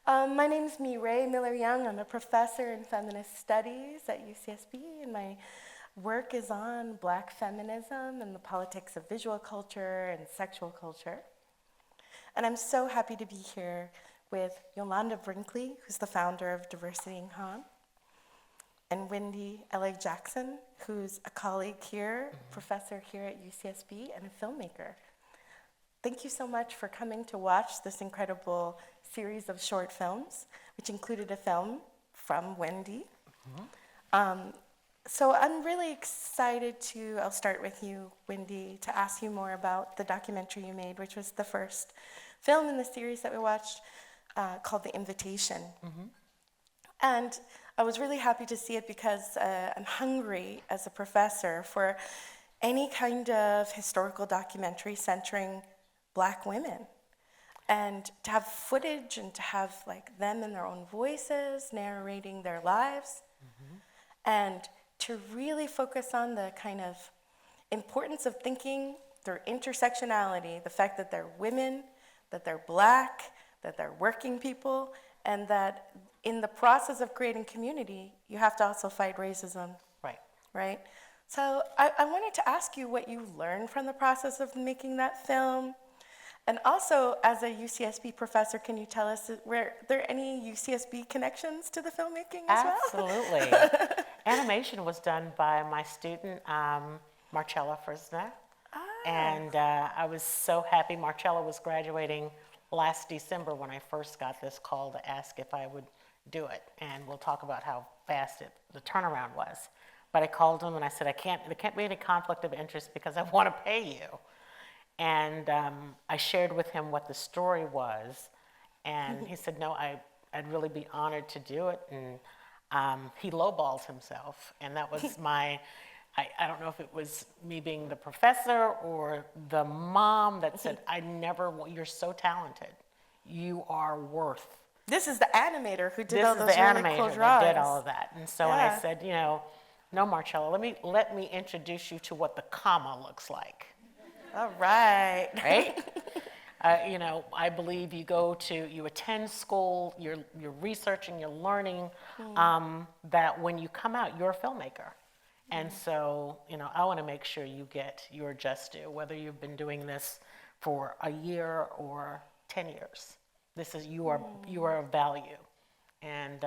My name is Mireille Miller-Young. I'm a professor in feminist studies at UCSB, and my work is on Black feminism and the politics of visual culture and sexual culture. And I'm so happy to be here with Yolonda Brinkley, who's the founder of Diversity in Han, and Wendy Eley Jackson, who's a colleague here, professor here at UCSB, and a filmmaker. Thank you so much for coming to watch this incredible series of short films, which included a film from Wendy. So I'm really excited to, I'll start with you, Wendy, to ask you more about the documentary you made, which was the first film in the series that we watched, called The Invitation. And I was really happy to see it because I'm hungry as a professor for any kind of historical documentary centering Black women, and to have footage and to have like them in their own voices narrating their lives, and to really focus on the kind of importance of thinking through intersectionality, the fact that they're women, that they're Black, that they're working people, and that in the process of creating community, you have to also fight racism. Right? So I wanted to ask you what you learned from the process of making that film. And also, as a UCSB professor, can you tell us, were there any UCSB connections to the filmmaking as well? Absolutely. Animation was done by my student, Marcella Frisner. And I was so happy. Marcella was graduating last December when I first got this call to ask if I would do it. And we'll talk about how fast the turnaround was. But I called him and I said, there can't be any conflict of interest because I want to pay you. And I shared with him what the story was, and he said, no, I'd really be honored to do it. And he lowballed himself, and that was I don't know if it was me being the professor or the mom that said, you're so talented. You are worth. This is the animator who did all those really cool drawings. That did all of that. And so when I said, no, Marcella, let me introduce you to what the comma looks like. All right. Right? I believe you attend school, you're researching, you're learning, that when you come out, you're a filmmaker. And so, I want to make sure you get your just due, whether you've been doing this for a year or 10 years. You are of value. And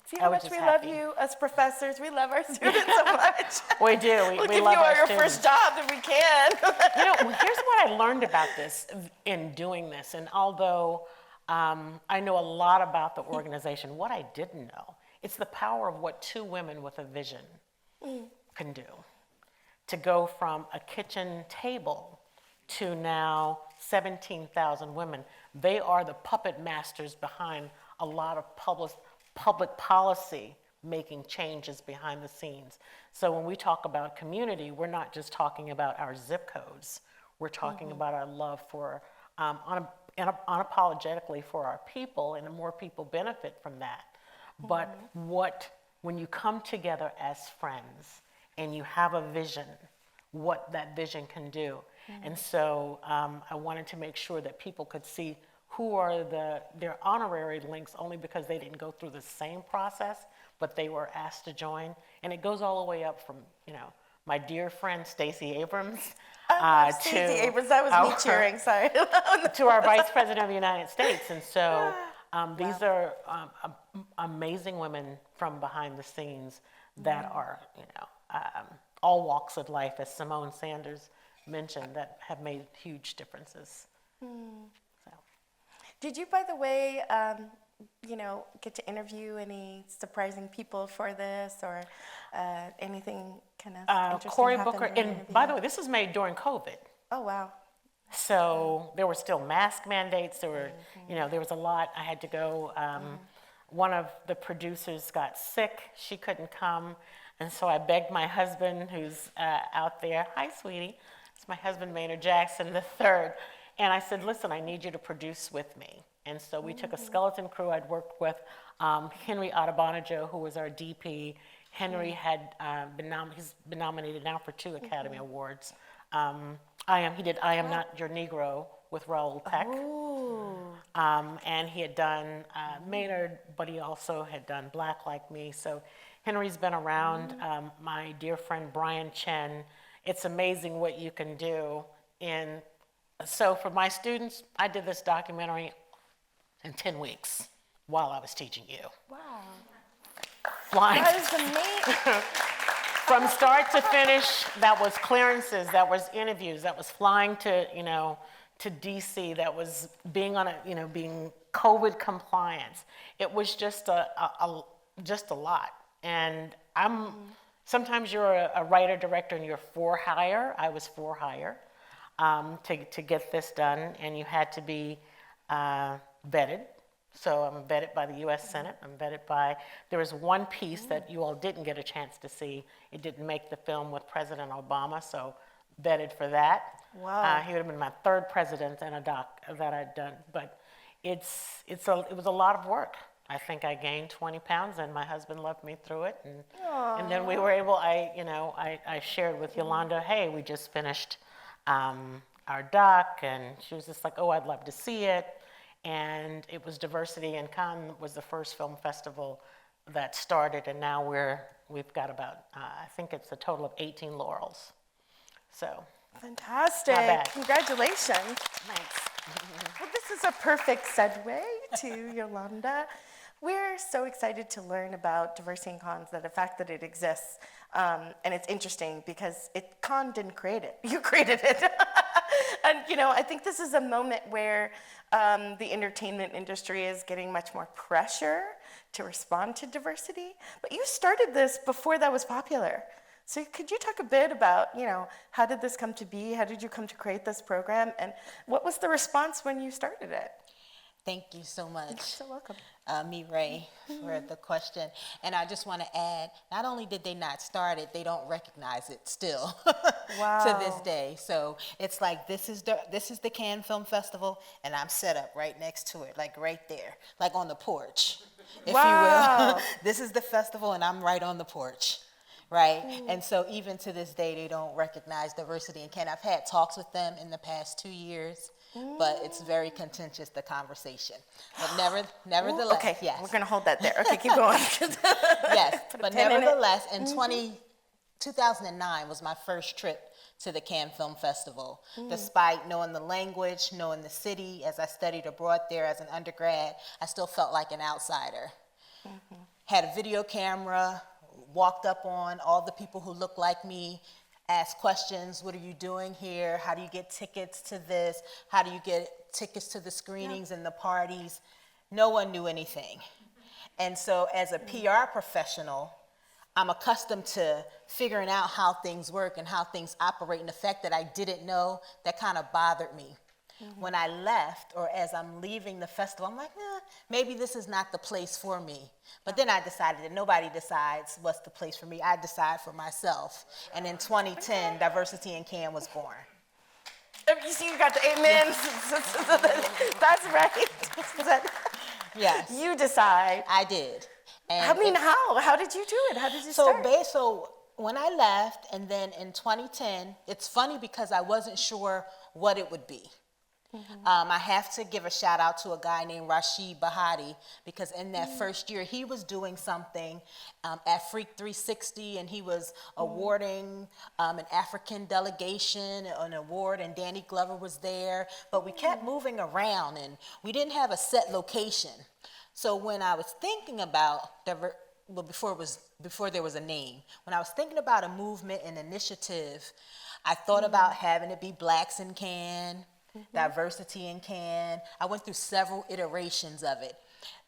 see how much we love you as professors. We love our students so much. We do. We'll give you your first job if we can. Here's what I learned about this in doing this. And although I know a lot about the organization, what I didn't know, it's the power of what two women with a vision can do. To go from a kitchen table to now 17,000 women. They are the puppet masters behind a lot of public policy making changes behind the scenes. So when we talk about community, we're not just talking about our zip codes. We're talking about our love for, unapologetically for our people, and more people benefit from that. But when you come together as friends and you have a vision, what that vision can do. And so I wanted to make sure that people could see who are their honorary links only because they didn't go through the same process, but they were asked to join. And it goes all the way up from, my dear friend Stacey Abrams. Stacey Abrams, that was me cheering, sorry. To our Vice President of the United States. And so these are amazing women from behind the scenes that are, all walks of life, as Simone Sanders mentioned, that have made huge differences. Did you, by the way, get to interview any surprising people for this, or anything kind of interesting Cory happened Booker, in the and interview? by the way, this was made during COVID. Oh, wow. So there were still mask mandates. There were, there was a lot. I had to go. One of the producers got sick. She couldn't come. And so I begged my husband, who's out there. Hi, sweetie. It's my husband, Maynard Jackson III. And I said, listen, I need you to produce with me. And so we took a skeleton crew. I'd worked with Henry Adebanejo, who was our DP. Henry had he's been nominated now for 2 Academy Awards. He did I Am Not Your Negro with Raoul Peck. And he had done Maynard, but he also had done Black Like Me. So Henry's been around. My dear friend Brian Chen, it's amazing what you can do. So for my students, I did this documentary in 10 weeks while I was teaching you. Wow. Flying. That is amazing. From start to finish, that was clearances, that was interviews, that was flying to, to DC, that was being on being COVID compliance. It was just just a lot. And sometimes you're a writer director and you're for hire. I was for hire to get this done, and you had to be vetted. So I'm vetted by the U.S. Senate. I'm vetted by, there was one piece that you all didn't get a chance to see. It didn't make the film with President Obama, so vetted for that. Wow. He would have been my third president and a doc that I'd done. But it was a lot of work. I think I gained 20 pounds, and my husband loved me through it. And then we were able, I shared with Yolanda, hey, we just finished our doc, and she was just like, oh, I'd love to see it. And it was Diversity in Cannes was the first film festival that started, and now we've got about, I think it's a total of 18 laurels. So. Fantastic. Not bad. Congratulations. Thanks. Well, this is a perfect segue to Yolanda. We're so excited to learn about Diversity in Cons, that the fact that it exists. And it's interesting because Cannes didn't create it. You created it. And, I think this is a moment where the entertainment industry is getting much more pressure to respond to diversity. But you started this before that was popular. So could you talk a bit about, how did this come to be? How did you come to create this program? And what was the response when you started it? Thank you so much. You're so welcome. Mireille, for the question. And I just want to add, not only did they not start it, they don't recognize it still to this day. So it's like, this is the Cannes Film Festival, and I'm set up right next to it, like right there, like on the porch, if you will. This is the festival, and I'm right on the porch. Right? And so even to this day, they don't recognize diversity in Cannes. I've had talks with them in the past 2 years, but it's very contentious, the conversation. But nevertheless, okay, yes. we're going to hold that there. Okay, keep going. Yes, but nevertheless, in 2009 was my first trip to the Cannes Film Festival. Despite knowing the language, knowing the city, as I studied abroad there as an undergrad, I still felt like an outsider. Had a video camera, walked up on all the people who looked like me, asked questions, what are you doing here? How do you get tickets to this? How do you get tickets to the screenings and the parties? No one knew anything. And so as a PR professional, I'm accustomed to figuring out how things work and how things operate, and the fact that I didn't know, that kind of bothered me. When I left, or as I'm leaving the festival, I'm like, maybe this is not the place for me. But then I decided that nobody decides what's the place for me. I decide for myself. And in 2010, Diversity in Cannes was born. You see, you got the amen. That's right. Yes. You decide. I did. And how did you do it? How did you start? So when I left, and then in 2010, it's funny because I wasn't sure what it would be. I have to give a shout out to a guy named Rashid Bahati, because in that first year he was doing something at Freak 360, and he was awarding an African delegation an award, and Danny Glover was there, but we kept moving around and we didn't have a set location. So when I was thinking about before there was a name, when I was thinking about a movement and initiative, I thought about having it be Blacks in Cannes, Diversity in Cannes. I went through several iterations of it.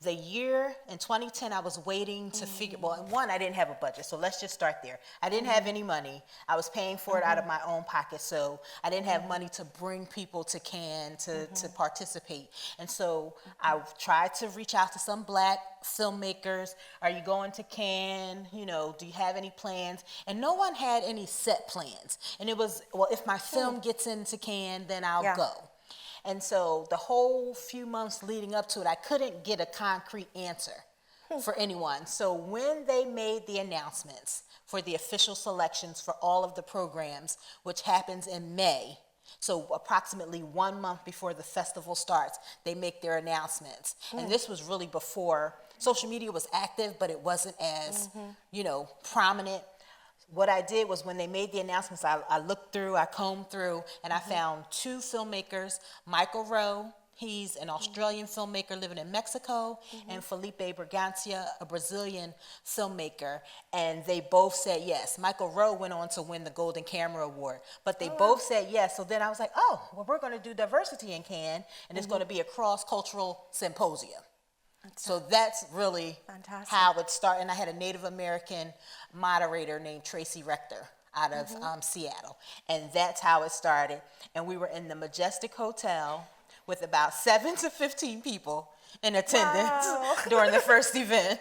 The year in 2010, I was waiting to figure, one, I didn't have a budget, so let's just start there. I didn't have any money. I was paying for it out of my own pocket, so I didn't have money to bring people to Cannes to participate. And so I tried to reach out to some Black filmmakers. Are you going to Cannes? Do you have any plans? And no one had any set plans. And it was, if my film gets into Cannes, then I'll go. And so the whole few months leading up to it, I couldn't get a concrete answer for anyone. So when they made the announcements for the official selections for all of the programs, which happens in May, So approximately 1 month before the festival starts, they make their announcements. And this was really before social media was active, but it wasn't as, prominent. What I did was when they made the announcements, I looked through, I combed through, and I found 2 filmmakers, Michael Rowe, he's an Australian filmmaker living in Mexico, and Felipe Bragantia, a Brazilian filmmaker, and they both said yes. Michael Rowe went on to win the Golden Camera Award, but they both said yes. So then I was like, oh, well, we're going to do diversity in Cannes, and it's going to be a cross-cultural symposium. So that's really fantastic. How it started. And I had a Native American moderator named Tracy Rector out of Seattle, and that's how it started. And we were in the Majestic Hotel with about 7 to 15 people in attendance during the first event.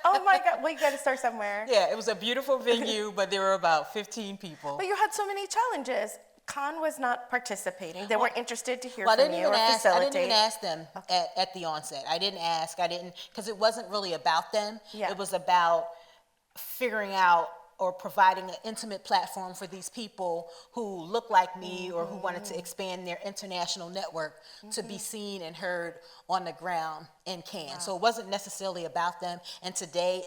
Oh my God, well, you got to start somewhere. Yeah, it was a beautiful venue, but there were about 15 people. But you had so many challenges. Cannes was not participating. They weren't interested to hear Well, from you or facilitate. I didn't even ask them at the onset. I didn't, because it wasn't really about them. Yeah. It was about figuring out or providing an intimate platform for these people who look like me or who wanted to expand their international network to be seen and heard on the ground in Cannes. Wow. So it wasn't necessarily about them. And today,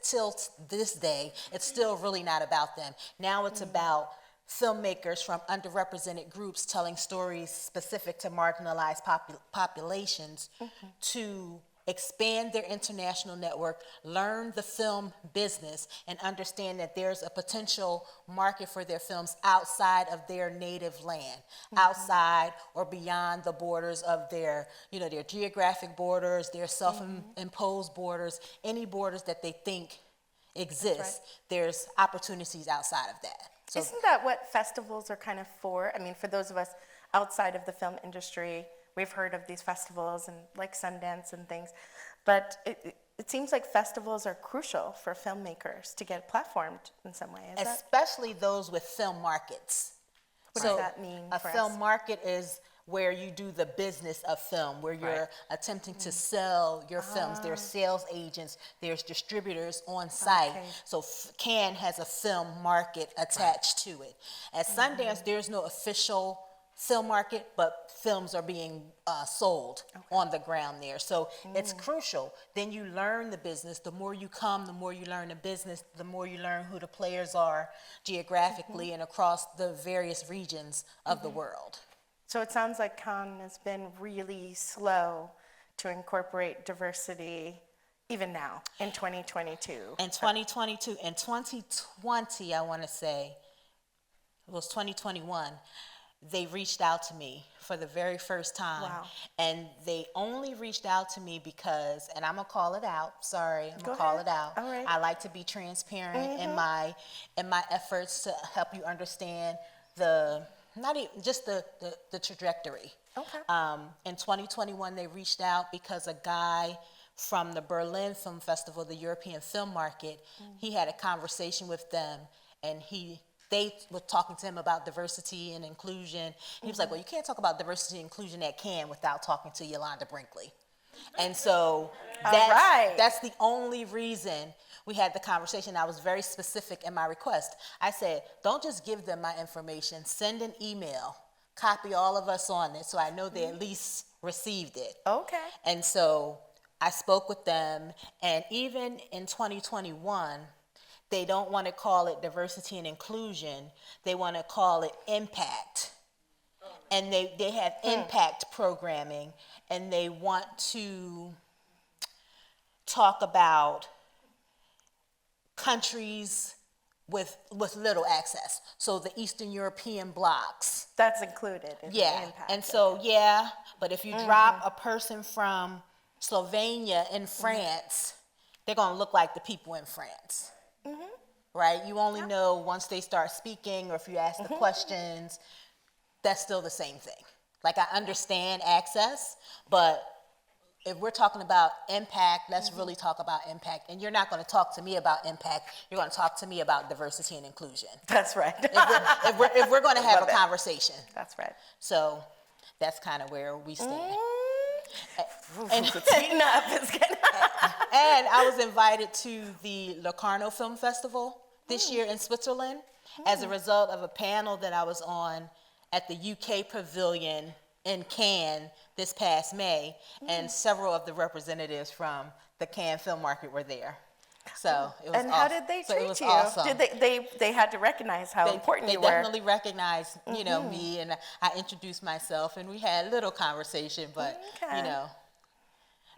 till this day, it's still really not about them. Now it's about filmmakers from underrepresented groups telling stories specific to marginalized populations to expand their international network, learn the film business, and understand that there's a potential market for their films outside of their native land, outside or beyond the borders of their, their geographic borders, their self-imposed borders, any borders that they think exist. There's opportunities outside of that. So, isn't that what festivals are kind of for? I mean, for those of us outside of the film industry, we've heard of these festivals and like Sundance and things, but it seems like festivals are crucial for filmmakers to get platformed in some way. Especially those with film markets. What does that mean a for film us? market is where you do the business of film, where you're attempting to sell your films. There's sales agents, there's distributors on site. Okay. So Cannes has a film market attached to it. At Sundance, there's no official film market, but films are being sold on the ground there. So it's crucial. Then you learn the business. The more you come, the more you learn the business, the more you learn who the players are geographically and across the various regions of the world. So it sounds like Cannes has been really slow to incorporate diversity even now in 2022. In 2022, in 2020, I want to say, it was 2021, they reached out to me for the very first time. Wow. And they only reached out to me because, and I'm going to call it out, sorry, I'm going to call it out. All right. I like to be transparent in my efforts to help you understand not even just the trajectory. Okay. In 2021, they reached out because a guy from the Berlin Film Festival, the European film market, he had a conversation with them, and they were talking to him about diversity and inclusion. He was like, well, you can't talk about diversity and inclusion at Cannes without talking to Yolonda Brinkley. And so that's the only reason we had the conversation. I was very specific in my request. I said, don't just give them my information, send an email, copy all of us on it so I know they at least received it. Okay. And so I spoke with them, and even in 2021, they don't want to call it diversity and inclusion, they want to call it impact. And they have impact programming, and they want to talk about countries with little access. So the Eastern European blocs. That's included in the impact. And so, but if you drop a person from Slovenia in France, they're going to look like the people in France. Right? You only know once they start speaking, or if you ask the questions, that's still the same thing. Like, I understand access, but if we're talking about impact, let's really talk about impact. And you're not going to talk to me about impact. You're going to talk to me about diversity and inclusion. That's right. if we're going to have a conversation. That's right. So that's kind of where we stand. And I was invited to the Locarno Film Festival this year in Switzerland as a result of a panel that I was on at the UK Pavilion in Cannes this past May, and several of the representatives from the Cannes film market were there. So it was And how did they treat it was you? awesome. Did they had to recognize how important you were? They definitely recognized, me, and I introduced myself, and we had a little conversation. But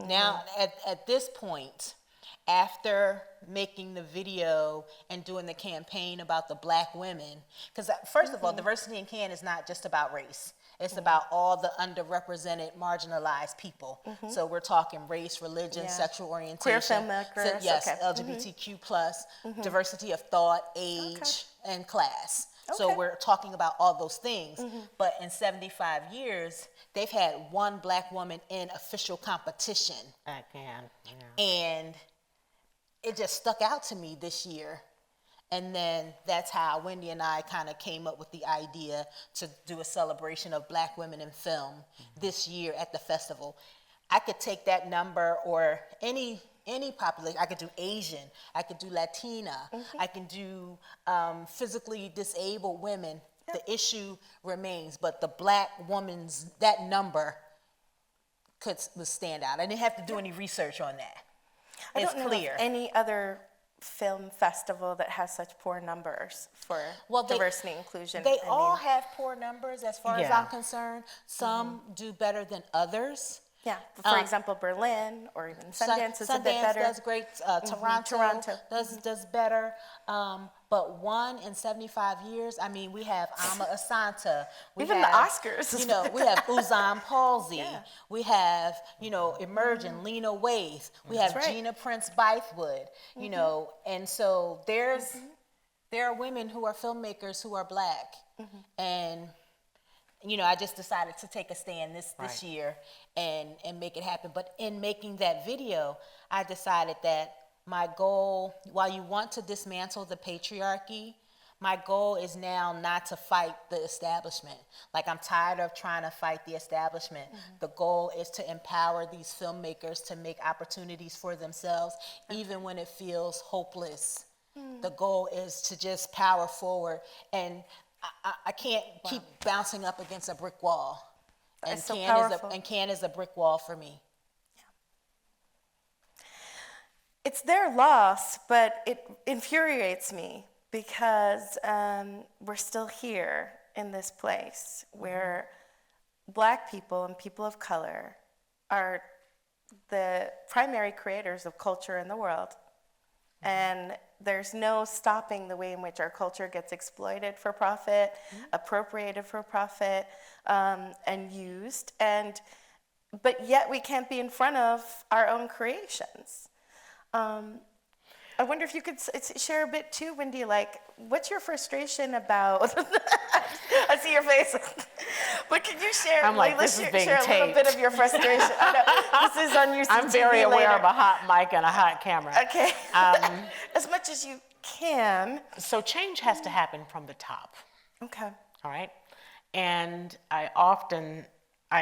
now at this point, after making the video and doing the campaign about the Black women, because first of all, diversity in Cannes is not just about race. It's about all the underrepresented, marginalized people. So we're talking race, religion, sexual orientation. Queer filmmakers. Yes, LGBTQ+, diversity of thought, age, and class. So we're talking about all those things. But in 75 years, they've had one Black woman in official competition. And it just stuck out to me this year. And then that's how Wendy and I kind of came up with the idea to do a celebration of Black women in film this year at the festival. I could take that number or any population. I could do Asian, I could do Latina, I can do physically disabled women. The issue remains, but the Black woman's, that number would stand out. I didn't have to do any research on that. It's clear. Of any other film festival that has such poor numbers for diversity and inclusion. They all have poor numbers as far as I'm concerned. Some do better than others. Yeah, for example, Berlin or even Sundance is a bit better. Sundance does great. Toronto does better. But one in 75 years, I mean, we have Ama Asante. Even the Oscars. We have Uzan Palsy. We have, Emerging, Lena Waithe. We have Gina Prince Bythewood, and so there are women who are filmmakers who are Black. And I just decided to take a stand this year and make it happen. But in making that video, I decided that my goal, while you want to dismantle the patriarchy, my goal is now not to fight the establishment. Like, I'm tired of trying to fight the establishment. The goal is to empower these filmmakers to make opportunities for themselves, even when it feels hopeless. The goal is to just power forward, and I can't keep bouncing up against a brick wall. And Cannes is a brick wall for me. It's their loss, but it infuriates me because we're still here in this place where Black people and people of color are the primary creators of culture in the world. And there's no stopping the way in which our culture gets exploited for profit, appropriated for profit, and used. But yet we can't be in front of our own creations. I wonder if you could share a bit too, Wendy, like, what's your frustration about? I see your face. But can you share, I'm like, let's this is share being a little bit of your frustration. I know, this is on UCTV I'm very aware later. of a hot mic and a hot camera. Okay. As much as you can. So change has to happen from the top. Okay. All right? And I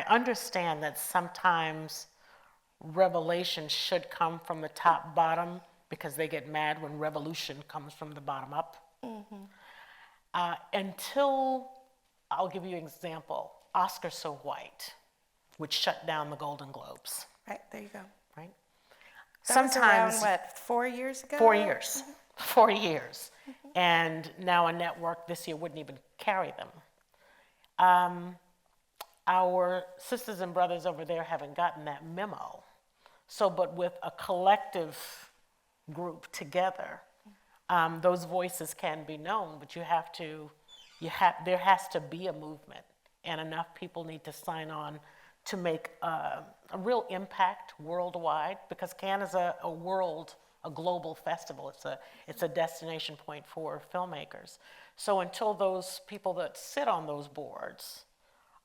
understand that sometimes revelation should come from the top bottom because they get mad when revolution comes from the bottom up. Until, I'll give you an example, Oscar So White, which shut down the Golden Globes. Right, there you go. Right? That was around, 4 years ago? 4 years. 4 years. And now a network this year wouldn't even carry them. Our sisters and brothers over there haven't gotten that memo. So, but with a collective group together, those voices can be known, but there has to be a movement, and enough people need to sign on to make a real impact worldwide, because Cannes is a global festival. It's a destination point for filmmakers. So until those people that sit on those boards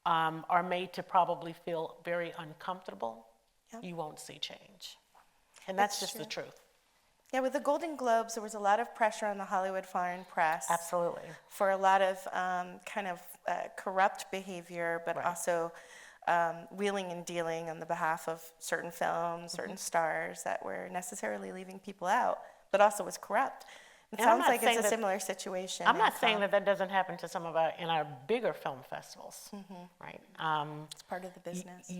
are made to probably feel very uncomfortable, you won't see change. And that's just the truth. Yeah, with the Golden Globes, there was a lot of pressure on the Hollywood Foreign Press. Absolutely. For a lot of corrupt behavior, but also wheeling and dealing on the behalf of certain films, certain stars that were necessarily leaving people out, but also was corrupt. It And I'm sounds not like it's saying a that- similar situation. I'm in not saying film. that doesn't happen to some of our bigger film festivals, right? It's part of the business.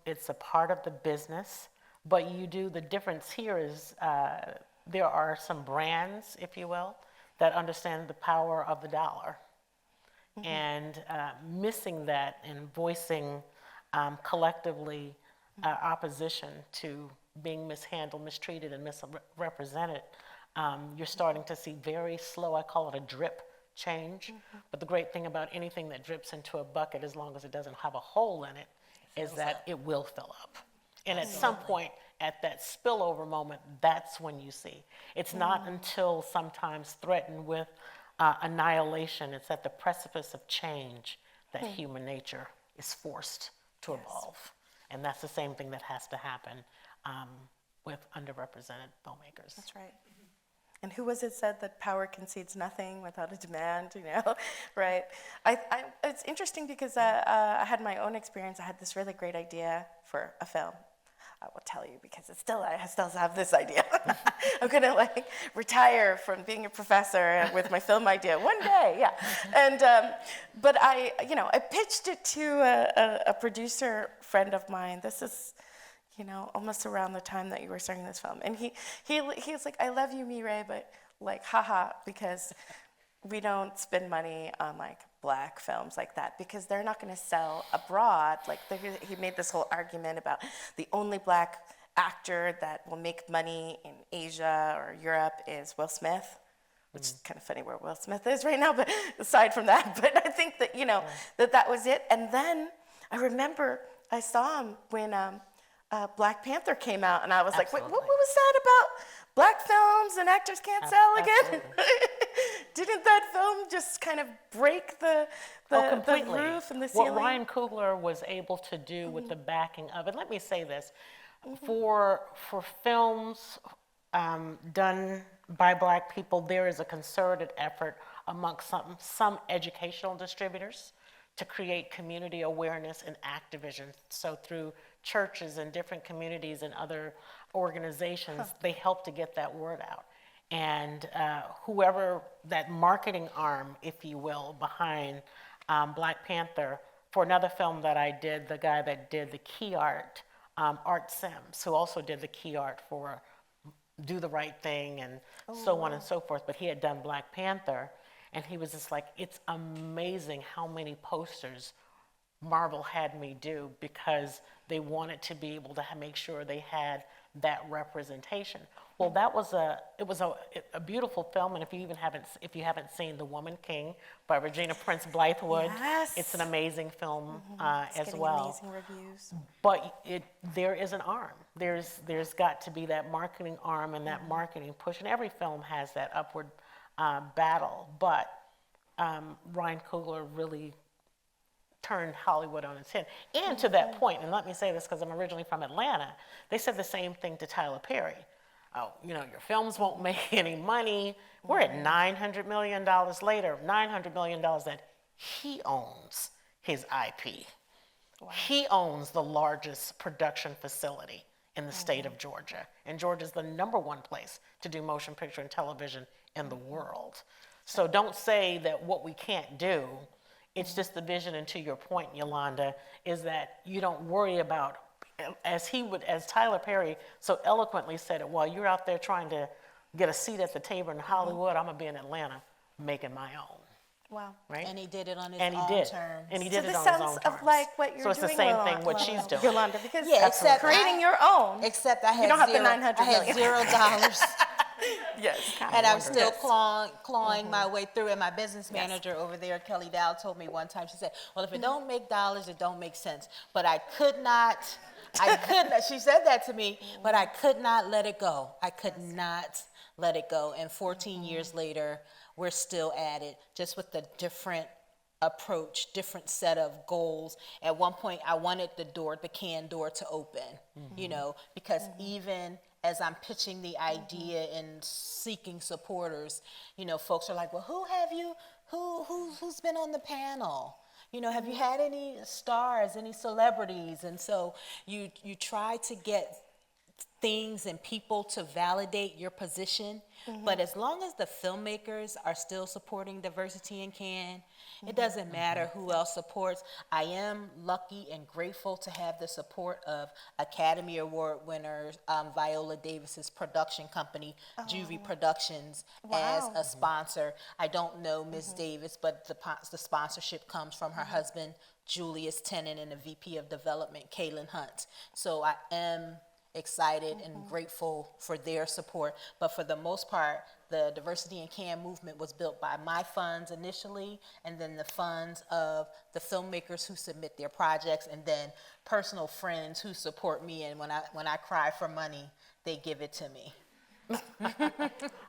It's a part of the business, but the difference here is there are some brands, if you will, that understand the power of the dollar. And missing that and voicing collectively opposition to being mishandled, mistreated, and misrepresented, you're starting to see very slow, I call it a drip change. But the great thing about anything that drips into a bucket, as long as it doesn't have a hole in it, is that it will fill up. And at some point, at that spillover moment, that's when you see. It's not until sometimes threatened with annihilation, it's at the precipice of change that human nature is forced to evolve. And that's the same thing that has to happen with underrepresented filmmakers. That's right. And who was it said that power concedes nothing without a demand, right? It's interesting because I had my own experience. I had this really great idea for a film. I will tell you because I still have this idea. I'm gonna retire from being a professor with my film idea one day, yeah. And but I pitched it to a producer friend of mine. This is, almost around the time that you were starting this film, and he was like, "I love you, Mireille, but haha, because we don't spend money on Black films like that because they're not going to sell abroad." He made this whole argument about the only Black actor that will make money in Asia or Europe is Will Smith, which is kind of funny where Will Smith is right now, but aside from that, but I think that, that was it. And then I remember I saw him when Black Panther came out, and I was like, wait, what was that about Black films and actors can't sell again? Didn't that film just kind of break the roof and the ceiling? What Ryan Coogler was able to do with the backing of it, let me say this, for films done by Black people, there is a concerted effort amongst some educational distributors to create community awareness and activism. So through churches and different communities and other organizations, they help to get that word out. And whoever that marketing arm, if you will, behind Black Panther, for another film that I did, the guy that did the key art, Art Sims, who also did the key art for Do the Right Thing and so on and so forth, but he had done Black Panther, and he was just like, it's amazing how many posters Marvel had me do because they wanted to be able to make sure they had that representation. Well, it was a beautiful film, and if you haven't seen The Woman King by Regina Prince Blythewood, yes, it's an amazing film it's as well. Amazing reviews. But there is an arm. There's got to be that marketing arm and that marketing push, and every film has that upward battle. But Ryan Coogler really turned Hollywood on its head. And to that point, and let me say this because I'm originally from Atlanta, they said the same thing to Tyler Perry. Oh, your films won't make any money. We're at $900 million later, $900 million that he owns his IP. Wow. He owns the largest production facility in the state of Georgia. And Georgia's the #1 place to do motion picture and television in the world. So don't say that what we can't do. It's just the vision, and to your point, Yolanda, is that you don't worry about, as Tyler Perry so eloquently said it, while you're out there trying to get a seat at the table in Hollywood, I'm gonna be in Atlanta making my own. Wow. Right? And he did it on his And he own did. terms. And he So did this it on his sounds own of terms. like what you're So it's doing, the same thing what she's doing. Yolanda, because Yeah, except creating your own. Except I had you don't have zero, the $900 I had million. $0. Yes. And I'm still clawing my way through. And my business manager over there, Kelly Dow, told me one time, she said, well, if it don't make dollars, it don't make sense. But I could not, she said that to me, but I could not let it go. I could not let it go. And 14 years later, we're still at it, just with a different approach, different set of goals. At one point, I wanted the can door to open, because even as I'm pitching the idea and seeking supporters, folks are like, well, who's been on the panel? Have you had any stars, any celebrities? And so you try to get things and people to validate your position. But as long as the filmmakers are still supporting diversity in Cannes, it doesn't matter who else supports. I am lucky and grateful to have the support of Academy Award winner Viola Davis's production company, Juvie Productions, as a sponsor. I don't know Ms. Davis, but the sponsorship comes from her husband, Julius Tennant, and the VP of Development, Kaylin Hunt. So I am excited and grateful for their support. But for the most part, the Diversity in Cannes movement was built by my funds initially, and then the funds of the filmmakers who submit their projects, and then personal friends who support me. And when I cry for money, they give it to me.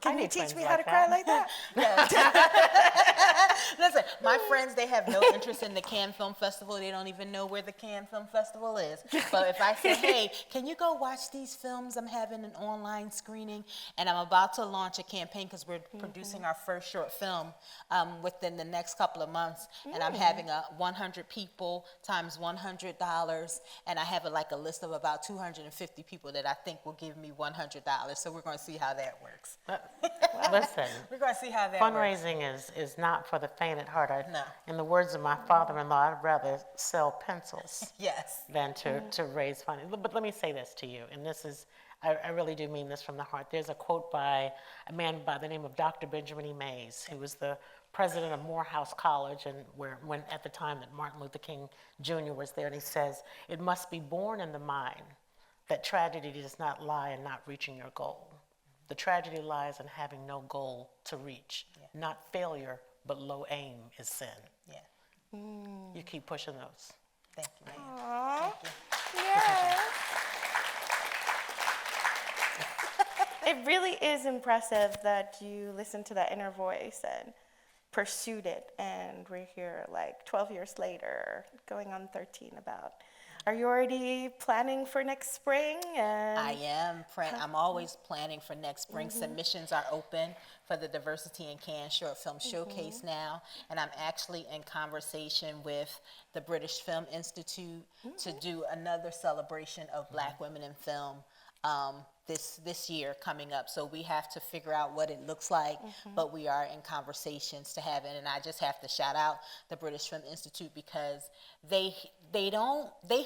Can you teach me how to cry like that? Listen, my friends, they have no interest in the Cannes Film Festival. They don't even know where the Cannes Film Festival is. But if I say, hey, can you go watch these films? I'm having an online screening, and I'm about to launch a campaign because we're producing our first short film within the next couple of months. And I'm having 100 people times $100. And I have a list of about 250 people that I think will give me $100. So we're going to see how that works. Listen, We're going to see how that works. fundraising is not for the faint at heart. No. In the words of my father-in-law, I'd rather sell pencils Yes. than to raise funding. But let me say this to you, and this is, I really do mean this from the heart. There's a quote by a man by the name of Dr. Benjamin E. Mays, who was the president of Morehouse College, and when at the time that Martin Luther King Jr. was there, and he says, "It must be born in the mind that tragedy does not lie in not reaching your goal. The tragedy lies in having no goal to reach. Not failure, but low aim is sin." Yeah. You keep pushing those. Thank you, ma'am. Aww. Thank you. Yes. It really is impressive that you listened to that inner voice and pursued it. And we're here 12 years later, going on 13 about. Are you already planning for next spring? I am. I'm always planning for next spring. Submissions are open for the Diversity in Cannes Short Film Showcase now, and I'm actually in conversation with the British Film Institute to do another celebration of Black women in film this year coming up. So we have to figure out what it looks like, but we are in conversations to have it. And I just have to shout out the British Film Institute because they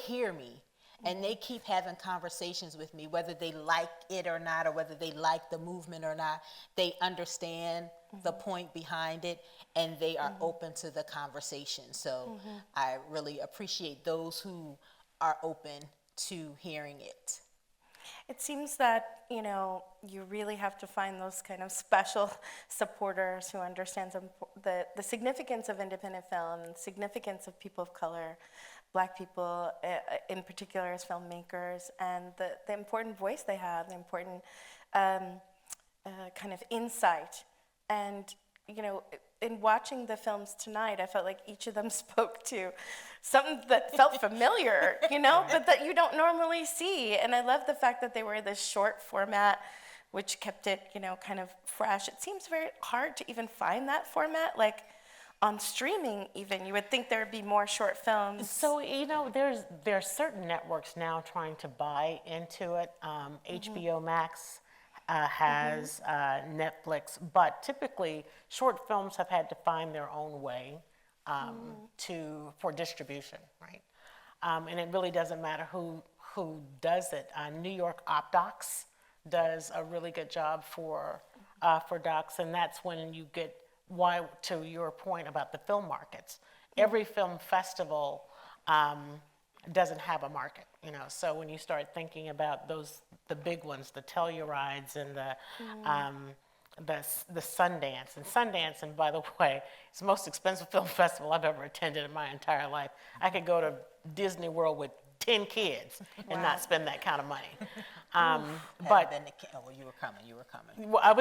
hear me. And they keep having conversations with me, whether they like it or not, or whether they like the movement or not. They understand the point behind it, and they are open to the conversation. So I really appreciate those who are open to hearing it. It seems that, you really have to find those kind of special supporters who understand the significance of independent film, and significance of people of color, Black people in particular as filmmakers, and the important voice they have, the important kind of insight. And, in watching the films tonight, I felt like each of them spoke to something that felt familiar, but that you don't normally see. And I love the fact that they were this short format, which kept it, kind of fresh. It seems very hard to even find that format, on streaming even. You would think there would be more short films. So, there are certain networks now trying to buy into it. HBO Max has Netflix, but typically short films have had to find their own way for distribution, right? And it really doesn't matter who does it. New York OpDocs does a really good job for docs, and that's when you get to your point about the film markets. Every film festival doesn't have a market, So when you start thinking about the big ones, the Tellurides and the Sundance, and by the way, it's the most expensive film festival I've ever attended in my entire life. I could go to Disney World with 10 kids and not spend that kind of money. But you were coming. well, I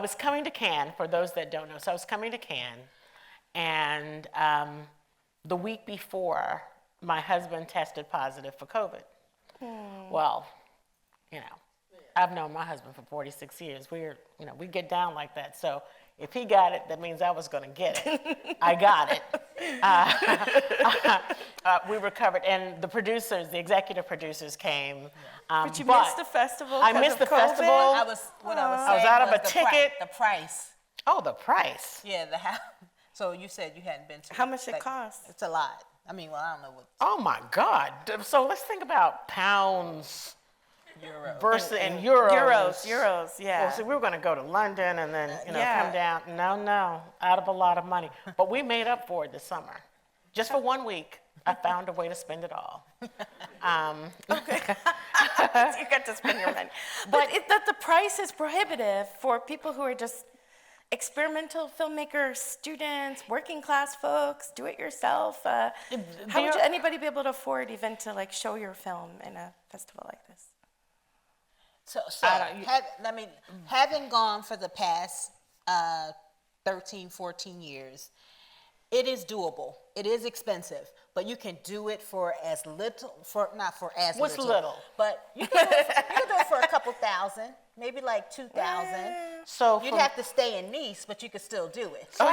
was coming to Cannes, for those that don't know. So I was coming to Cannes, and the week before, my husband tested positive for COVID. Well, I've known my husband for 46 years. We get down like that. So If he got it, that means I was going to get it. I got it. We recovered, and the producers, the executive producers came. But you missed the festival. I missed the festival. I was saying out of a the ticket. The price. Oh, the price. Yeah, the house. So you said you hadn't been to. How much it cost? It's a lot. I mean, well, I don't know what. Oh my God. So let's think about pounds Euro. versus and euros. Euros, yeah. Well, so we were going to go to London and then Yeah. come down. No, out of a lot of money. But we made up for it this summer. Just for 1 week, I found a way to spend it all. Okay. You got to spend your money. But the price is prohibitive for people who are just experimental filmmaker students, working class folks, do it yourself. How would anybody be able to afford even to like show your film in a festival like this? So having gone for the past 13, 14 years, it is doable. It is expensive, but you can do it for as little, not for as What's little. little? But you can do it for a couple thousand, maybe like 2,000. So You'd have to stay in Nice, but you could still do it. So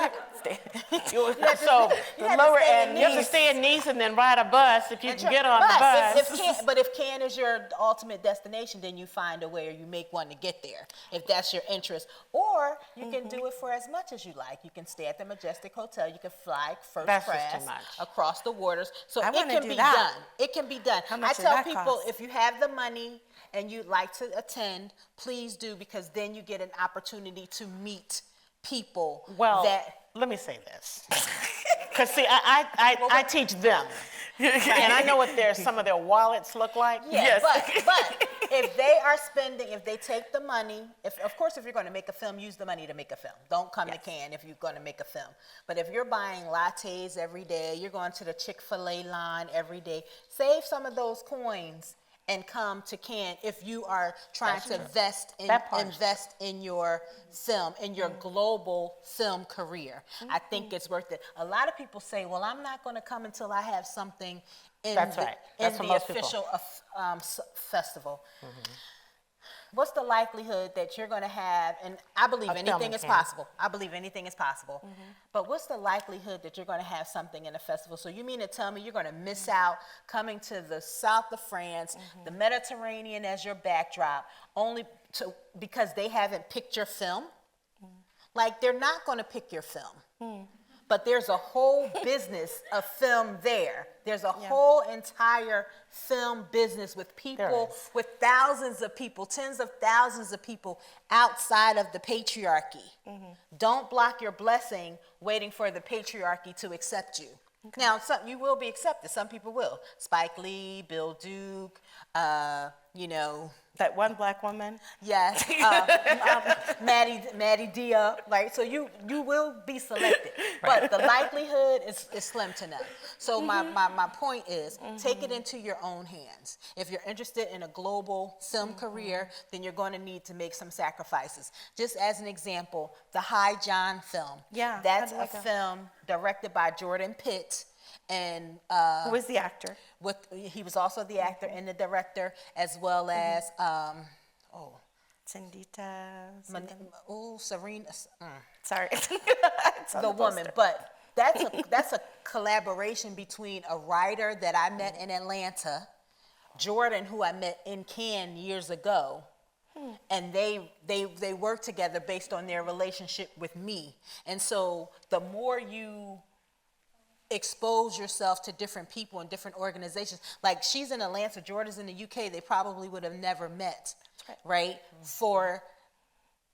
the lower end, you have to stay in Nice and then ride a bus if you can get on the bus. But if Cannes is your ultimate destination, then you find a way or you make one to get there, if that's your interest. Or you can do it for as much as you like. You can stay at the Majestic Hotel. You can fly first That's class just too much. across the waters. So I it wanna can do be that. done. It can be done. How I much does tell that people, cost? if you have the money and you'd like to attend, please do, because then you get an opportunity to meet people that. Let me say this. Because, see, I teach them. And I know what some of their wallets look like. Yeah, but if they take the money, of course, if you're going to make a film, use the money to make a film. Don't come to Cannes if you're going to make a film. But if you're buying lattes every day, you're going to the Chick-fil-A line every day, save some of those coins and come to Cannes if you are trying to invest in your film, in your global film career. I think it's worth it. A lot of people say, well, I'm not going to come until I have something in the official festival. Mm-hmm. What's the likelihood that you're going to have, and I believe anything is possible. I believe anything is possible. Mm-hmm. But what's the likelihood that you're going to have something in a festival? So you mean to tell me you're going to miss out coming to the south of France, the Mediterranean as your backdrop, because they haven't picked your film? Like, they're not going to pick your film. But there's a whole business of film there. There's a whole entire film business with people, with thousands of people, tens of thousands of people outside of the patriarchy. Don't block your blessing waiting for the patriarchy to accept you. Okay. Now, you will be accepted. Some people will. Spike Lee, Bill Duke, That one black woman? Yes. Maddie Dia. Like, so you will be selected. But the likelihood is slim to none. So my point is, take it into your own hands. If you're interested in a global film career, then you're going to need to make some sacrifices. Just as an example, the High John film. Yeah. That's a film directed by Jordan Pitt. And who was the actor? He was also the actor and the director, as well as Serena. Sorry, the woman. But that's a collaboration between a writer that I met in Atlanta, Jordan, who I met in Cannes years ago. And they work together based on their relationship with me. And so the more you expose yourself to different people and different organizations, like she's in Atlanta, Jordan's in the UK, they probably would have never met, right? For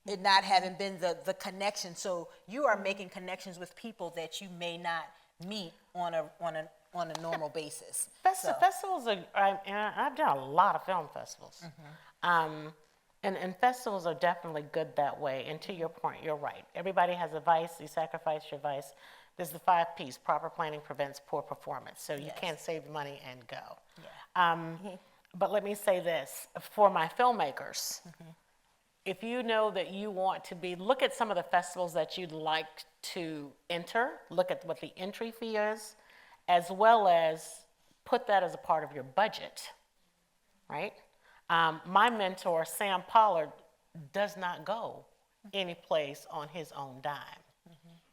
it not having been the connection. So you are making connections with people that you may not meet on a normal basis. Festivals I've done a lot of film festivals. And festivals are definitely good that way. And to your point, you're right. Everybody has a vice. You sacrifice your vice. There's the 5 P's. Proper planning prevents poor performance. So you can't save money and go. Yeah. But let me say this. For my filmmakers, if you know that you want to look at some of the festivals that you'd like to enter, look at what the entry fee is, as well as put that as a part of your budget, right? My mentor, Sam Pollard, does not go any place on his own dime.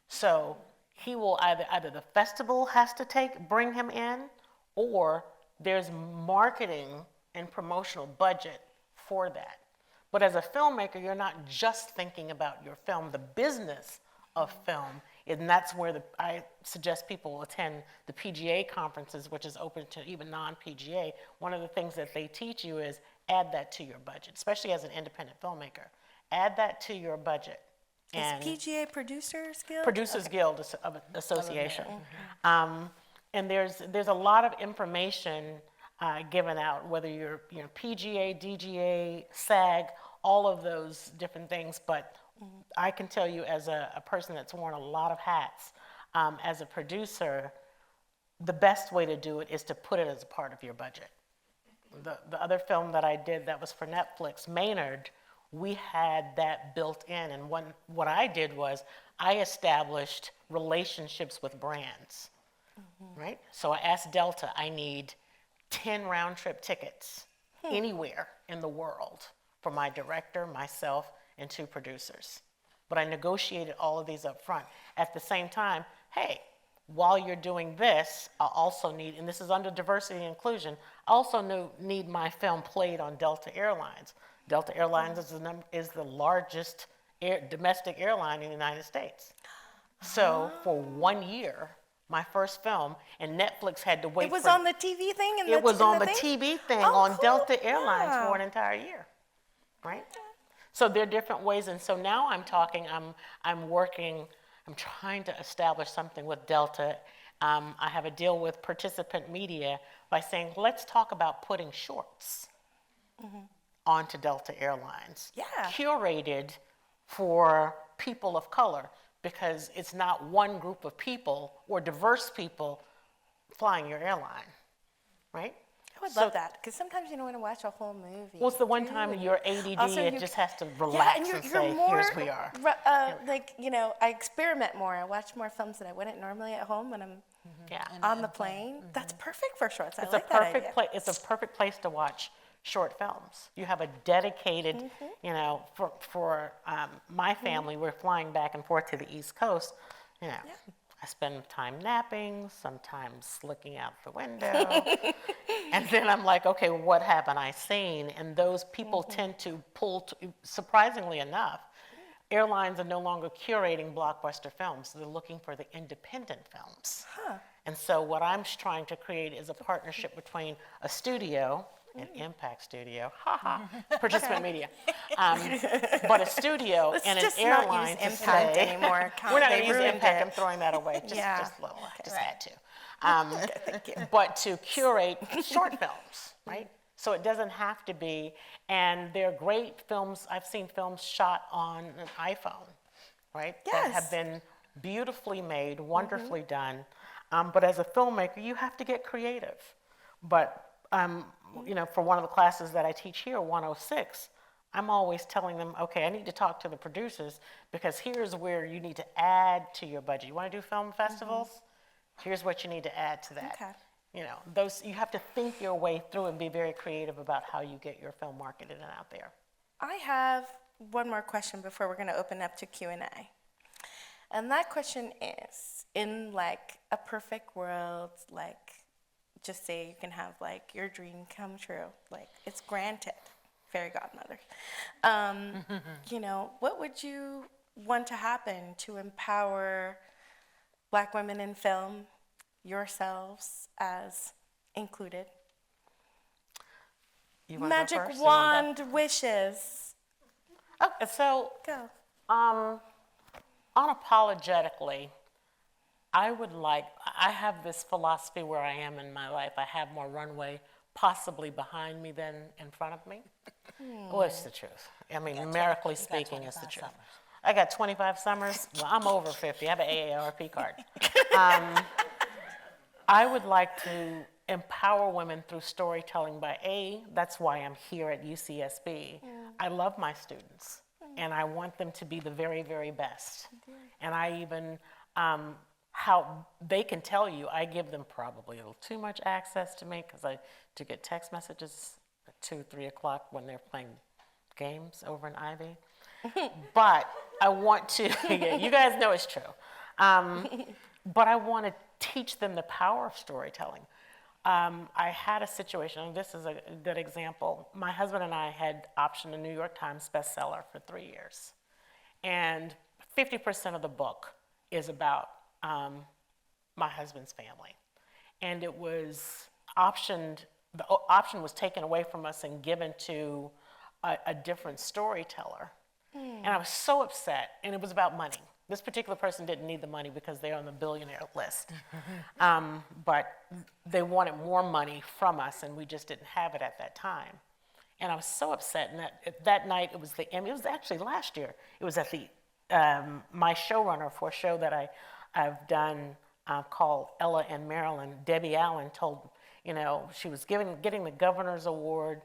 So he will either the festival has to bring him in, or there's marketing and promotional budget for that. But as a filmmaker, you're not just thinking about your film, the business of film, and that's where I suggest people attend the PGA conferences, which is open to even non-PGA. One of the things that they teach you is add that to your budget, especially as an independent filmmaker. Add that to your budget. Is PGA Producers Guild? Producers Guild Association. And there's a lot of information given out, whether you're PGA, DGA, SAG, all of those different things. But I can tell you, as a person that's worn a lot of hats, as a producer, the best way to do it is to put it as a part of your budget. The other film that I did that was for Netflix, Maynard, we had that built in. And what I did was I established relationships with brands, right? So I asked Delta, I need 10 round-trip tickets anywhere in the world for my director, myself, and 2 producers. But I negotiated all of these up front. At the same time, hey, while you're doing this, I also need, and this is under diversity and inclusion, I also need my film played on Delta Airlines. Delta Airlines is the largest domestic airline in the United States. So for 1 year, my first film, and Netflix had to wait. It was on the TV thing? It was on the TV thing on cool. Delta Airlines for an entire year, right? So there are different ways, and so now I'm trying to establish something with Delta. I have a deal with Participant Media by saying, let's talk about putting shorts onto Delta Airlines. Yeah. Curated for people of color, because it's not one group of people or diverse people flying your airline, right? I would love that, because sometimes you don't want to watch a whole movie. Well, it's the one time you're ADD, Also, it just has to relax and say, here's we are. I experiment more. I watch more films that I wouldn't normally at home when I'm on the plane. That's perfect for shorts. I like that idea. It's a perfect place to watch short films. You have a dedicated, for my family, we're flying back and forth to the East Coast, I spend time napping, sometimes looking out the window, and then I'm like, okay, what haven't I seen? And those people tend to surprisingly enough, airlines are no longer curating blockbuster films. They're looking for the independent films. And so what I'm trying to create is a partnership between a studio, an impact studio, Participant Media, but a studio and an airline to impact say, anymore. we're not going to use impact. I'm throwing that away. Just a little. Just had to. Thank you. But to curate short films, right? So it doesn't have to be, and they're great films. I've seen films shot on an iPhone, right? That have been beautifully made, wonderfully done. But as a filmmaker, you have to get creative. But for one of the classes that I teach here, 106, I'm always telling them, okay, I need to talk to the producers, because here's where you need to add to your budget. You want to do film festivals? Here's what you need to add to that. Okay. You have to think your way through and be very creative about how you get your film marketed and out there. I have one more question before we're going to open up to Q&A. And that question is, in like a perfect world, like just say you can have like your dream come true, like it's granted, fairy godmother. What would you want to happen to empower Black women in film, yourselves as included? Magic wand wishes. Okay, so go. Unapologetically, I have this philosophy where I am in my life. I have more runway possibly behind me than in front of me. Well, it's the truth. I mean, numerically speaking, it's the truth. I got 25 summers. Well, I'm over 50. I have an AARP card. I would like to empower women through storytelling that's why I'm here at UCSB. I love my students, and I want them to be the very, very best. And I even, how they can tell you, I give them probably a little too much access to me, because I do get text messages at 2, 3 o'clock when they're playing games over in Ivy. But I want to, yeah, you guys know it's true. But I want to teach them the power of storytelling. I had a situation, and this is a good example. My husband and I had optioned a New York Times bestseller for 3 years. And 50% of the book is about my husband's family. And it was optioned, the option was taken away from us and given to a different storyteller. And I was so upset, and it was about money. This particular person didn't need the money because they're on the billionaire list. But they wanted more money from us, and we just didn't have it at that time. And I was so upset, and that night, it was actually last year, it was at the, my showrunner for a show that I've done called Ella and Marilyn, Debbie Allen told, she was getting the governor's award,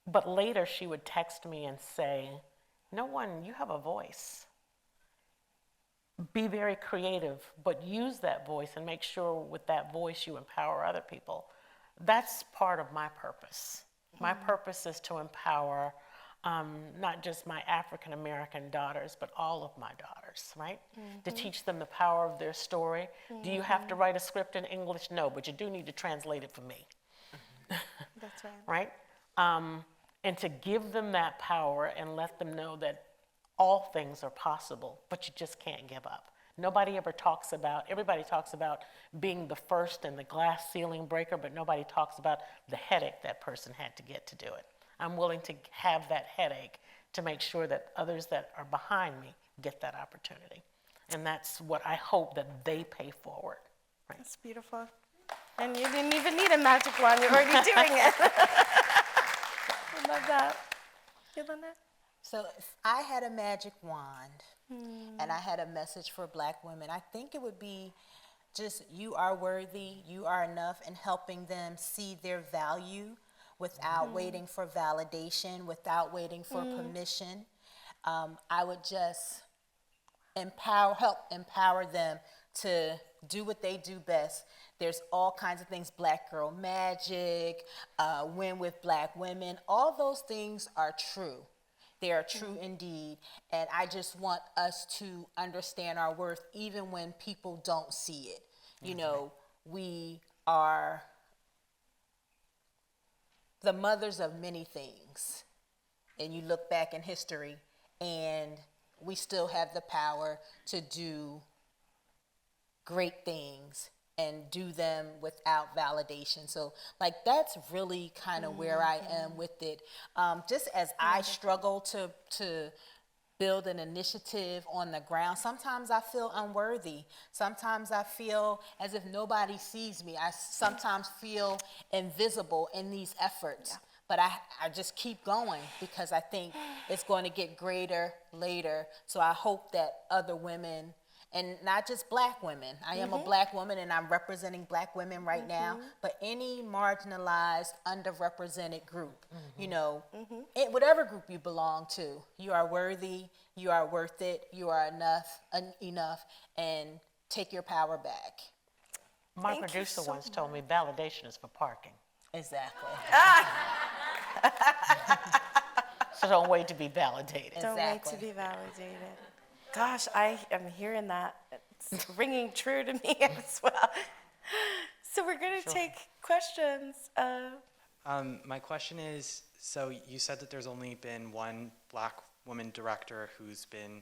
but later she would text me and say, you have a voice. Be very creative, but use that voice and make sure with that voice you empower other people. That's part of my purpose. My purpose is to empower not just my African American daughters, but all of my daughters, right? To teach them the power of their story. Do you have to write a script in English? No, but you do need to translate it for me. That's right. Right? And to give them that power and let them know that all things are possible, but you just can't give up. Everybody talks about being the first and the glass ceiling breaker, but nobody talks about the headache that person had to get to do it. I'm willing to have that headache to make sure that others that are behind me get that opportunity. And that's what I hope that they pay forward. Right? That's beautiful. And you didn't even need a magic wand, you're already doing it. I love that. Yolanda? So if I had a magic wand and I had a message for Black women, I think it would be just you are worthy, you are enough, and helping them see their value without waiting for validation, without waiting for permission. I would just help empower them to do what they do best. There's all kinds of things, Black Girl Magic, Win with Black Women, all those things are true. They are true indeed, and I just want us to understand our worth even when people don't see it. We are the mothers of many things, and you look back in history, and we still have the power to do great things and do them without validation. So that's really kind of where I am with it. Just as I struggle to build an initiative on the ground, sometimes I feel unworthy. Sometimes I feel as if nobody sees me. I sometimes feel invisible in these efforts. Yeah. But I just keep going because I think it's going to get greater later. So I hope that other women, and not just Black women. I am a Black woman, and I'm representing Black women right now, but any marginalized, underrepresented group, whatever group you belong to, you are worthy, you are worth it, you are enough, and take your power back. My producer once told me validation is for parking. Exactly. So don't wait to be validated. Don't wait to be validated. Gosh, I am hearing that. It's ringing true to me as well. So we're going to take questions. My question is, so you said that there's only been one Black woman director who's been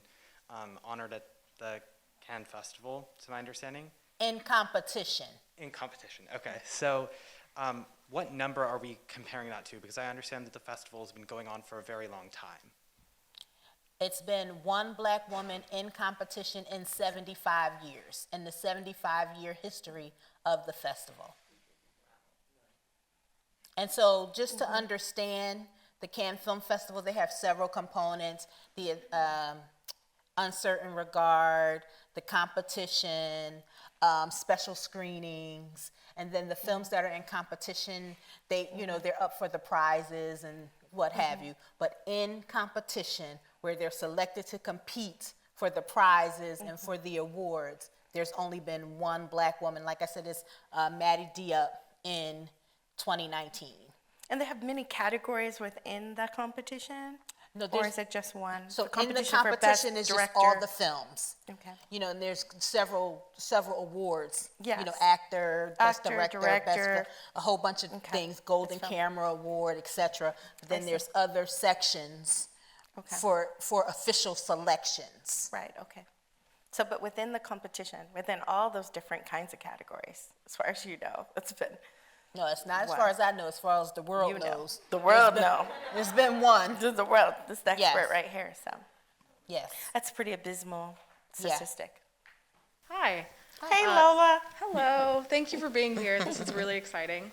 honored at the Cannes Festival, to my understanding? In competition. In competition, okay. So what number are we comparing that to? Because I understand that the festival has been going on for a very long time. It's been one Black woman in competition in 75 years, in the 75-year history of the festival. And so just to understand the Cannes Film Festival, they have several components, the uncertain regard, the competition, special screenings, and then the films that are in competition, they're up for the prizes and what have you. But in competition, where they're selected to compete for the prizes and for the awards, there's only been one Black woman. Like I said, it's Maddie Diop in 2019. And they have many categories within that competition? No, Or there's, is it just one? so in the competition for competition best is just all director? the films. Okay. You know, and there's several awards. You know, Yes. actor, best Actor, director, director. a whole bunch of things, Golden Best film. Camera Award, etc. But then see. there's other sections Okay. for official selections. Right, okay. So, but within the competition, within all those different kinds of categories, as far as you know, it's been, No, it's not as Wow. far as I know, as far as the world you know. knows. The world There's been- know. There's been one. This is the world, this is the expert Yes. right here, so. Yes. That's a pretty abysmal Yeah. statistic. Hi. Hey, Lola. Hello. Thank you for being here. This is really exciting.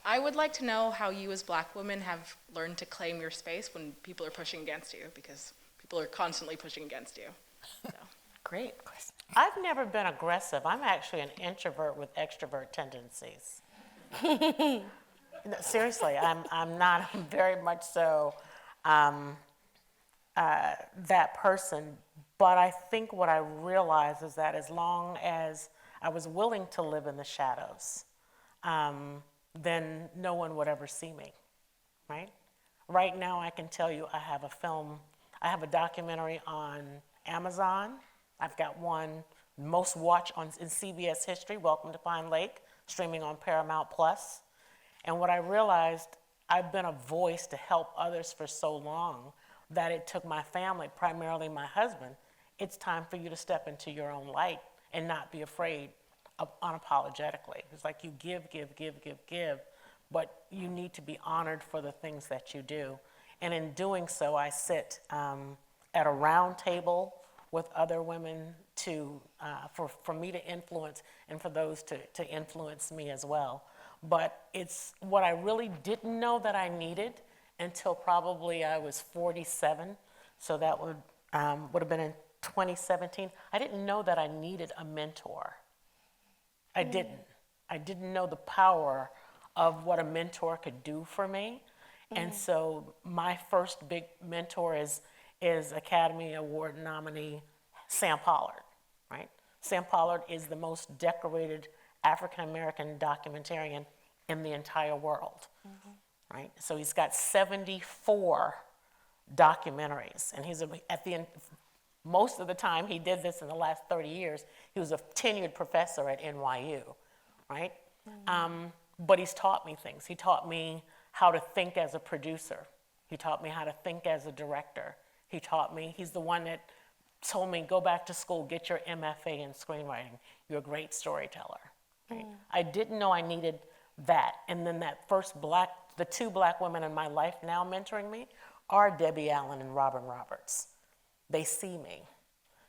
I would like to know how you as black women have learned to claim your space when people are pushing against you, because people are constantly pushing against you. So. Great. I've never been aggressive. I'm actually an introvert with extrovert tendencies. No, seriously, I'm not. I'm very much so that person. But I think what I realized is that as long as I was willing to live in the shadows, then no one would ever see me, right? Right now, I can tell you I have I have a documentary on Amazon. I've got one most watched in CBS history, Welcome to Pine Lake, streaming on Paramount Plus. And what I realized, I've been a voice to help others for so long that it took my family, primarily my husband, it's time for you to step into your own light and not be afraid of unapologetically. It's like you give, but you need to be honored for the things that you do. And in doing so, I sit at a round table with other women for me to influence and for those to influence me as well. But it's what I really didn't know that I needed until probably I was 47. So that would have been in 2017. I didn't know that I needed a mentor. I didn't. I didn't know the power of what a mentor could do for me. And so my first big mentor is Academy Award nominee Sam Pollard, right? Sam Pollard is the most decorated African-American documentarian in the entire world, right? So he's got 74 documentaries, and he's at the end, most of the time he did this in the last 30 years, he was a tenured professor at NYU, right? But he's taught me things. He taught me how to think as a producer. He taught me how to think as a director. He's the one that told me, go back to school, get your MFA in screenwriting. You're a great storyteller. Right? I didn't know I needed that. And then the two black women in my life now mentoring me are Debbie Allen and Robin Roberts. They see me.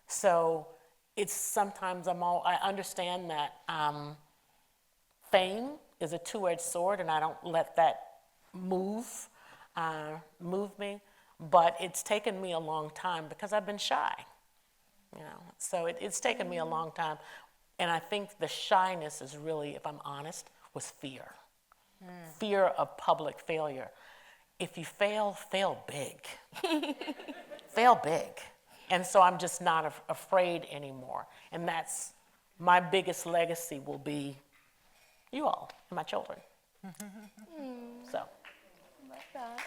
So it's sometimes I understand that fame is a two-edged sword, and I don't let that move me. But it's taken me a long time because I've been shy. You know, so it's taken me a long time. And I think the shyness is really, if I'm honest, was fear. Fear of public failure. If you fail big. Fail big. And so I'm just not afraid anymore. And that's my biggest legacy will be you all, and my children. So. I love that.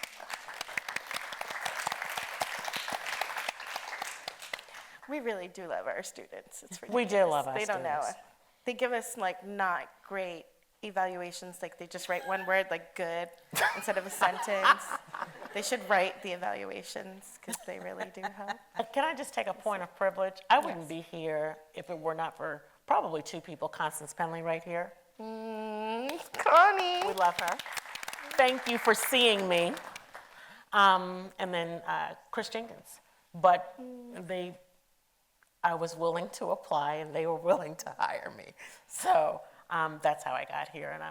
We really do love our students. It's We do love our They don't know students. it. They give us like not great evaluations, like they just write one word like good instead of a sentence. They should write the evaluations because they really do help. Can I just take a point of privilege? I wouldn't be here if it were not for probably two people, Constance Penley right here. Connie. We love her. Thank you for seeing me. And then Chris Jenkins. But I was willing to apply and they were willing to hire me. So that's how I got here, and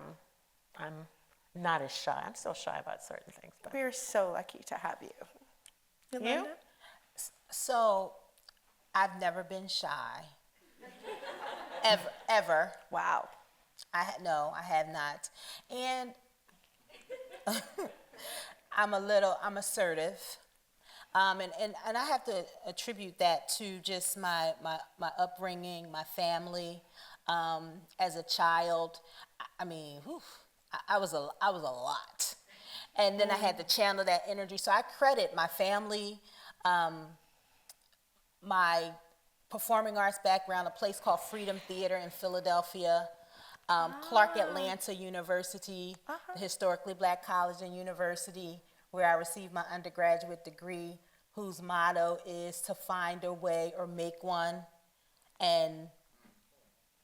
I'm not as shy. I'm still shy about certain things. But. We are so lucky to have you. You? Yolanda? So I've never been shy. Ever. Wow. No, I have not. And I'm assertive. And I have to attribute that to just my upbringing, my family. As a child, I mean, I was a lot. And then I had to channel that energy. So I credit my family, my performing arts background, a place called Freedom Theater in Philadelphia, Clark Atlanta University, the historically black college and university, where I received my undergraduate degree, whose motto is to find a way or make one. And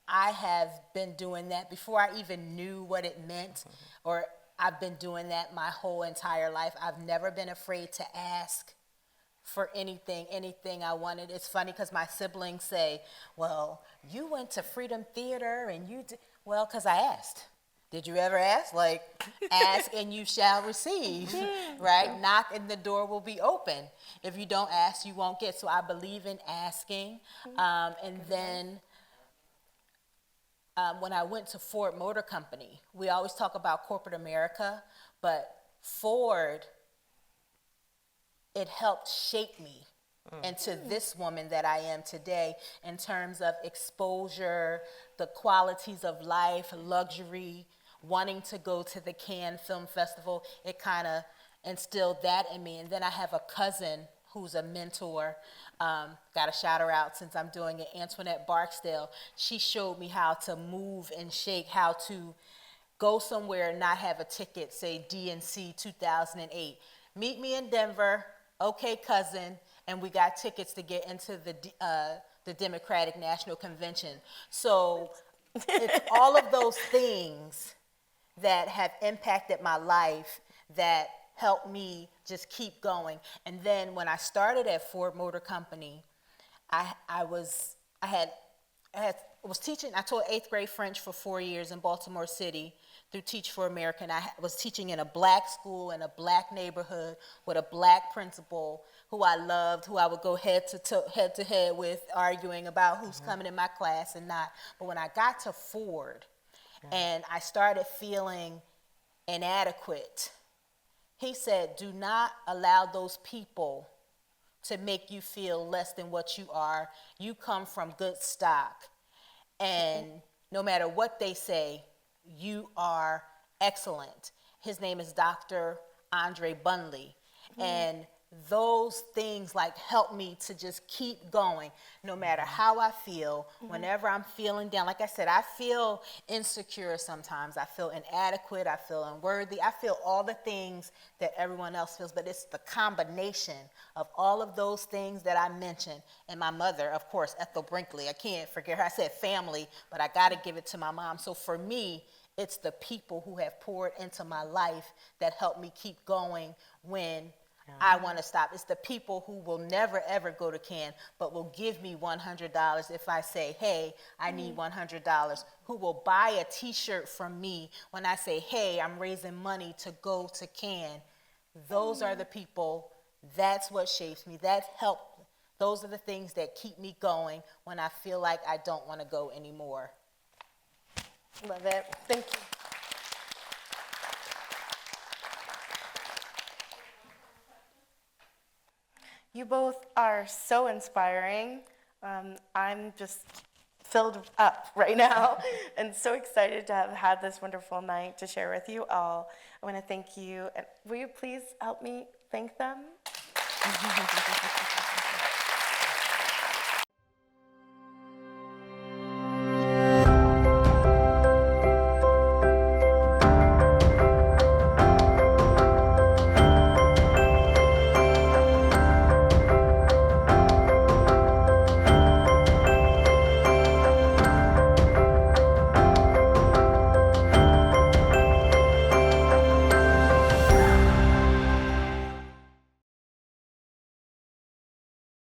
I have been doing that before I even knew what it meant, or I've been doing that my whole entire life. I've never been afraid to ask for anything I wanted. It's funny because my siblings say, well, you went to Freedom Theater and you did, well, because I asked. Did you ever ask? Like, ask and you shall receive, right? Knock and the door will be open. If you don't ask, you won't get. So I believe in asking. And then when I went to Ford Motor Company, we always talk about corporate America, but Ford, it helped shape me into this woman that I am today in terms of exposure, the qualities of life, luxury, wanting to go to the Cannes Film Festival. It kind of instilled that in me. And then I have a cousin who's a mentor. Got to shout her out since I'm doing it, Antoinette Barksdale. She showed me how to move and shake, how to go somewhere and not have a ticket, say DNC 2008. Meet me in Denver, okay, cousin, and we got tickets to get into the Democratic National Convention. So it's all of those things that have impacted my life that helped me just keep going. And then when I started at Ford Motor Company, I was teaching. I taught 8th grade French for 4 years in Baltimore City through Teach for America. And I was teaching in a black school in a black neighborhood with a black principal who I loved, who I would go head to head with, arguing about who's coming in my class and not. But when I got to Ford and I started feeling inadequate, he said, do not allow those people to make you feel less than what you are. You come from good stock. And no matter what they say, you are excellent. His name is Dr. Andre Bunley. And those things like help me to just keep going no matter how I feel. Whenever I'm feeling down, like I said, I feel insecure sometimes. I feel inadequate. I feel unworthy. I feel all the things that everyone else feels, but it's the combination of all of those things that I mentioned. And my mother, of course, Ethel Brinkley, I can't forget her. I said family, but I got to give it to my mom. So for me, it's the people who have poured into my life that help me keep going when I want to stop. It's the people who will never, ever go to Cannes, but will give me $100 if I say, hey, I need $100, who will buy a T-shirt from me when I say, hey, I'm raising money to go to Cannes. Those are the people. That's what shapes me. That help. Those are the things that keep me going when I feel like I don't want to go anymore. Love it. Thank you. You both are so inspiring. I'm just filled up right now and so excited to have had this wonderful night to share with you all. I want to thank you. Will you please help me thank them?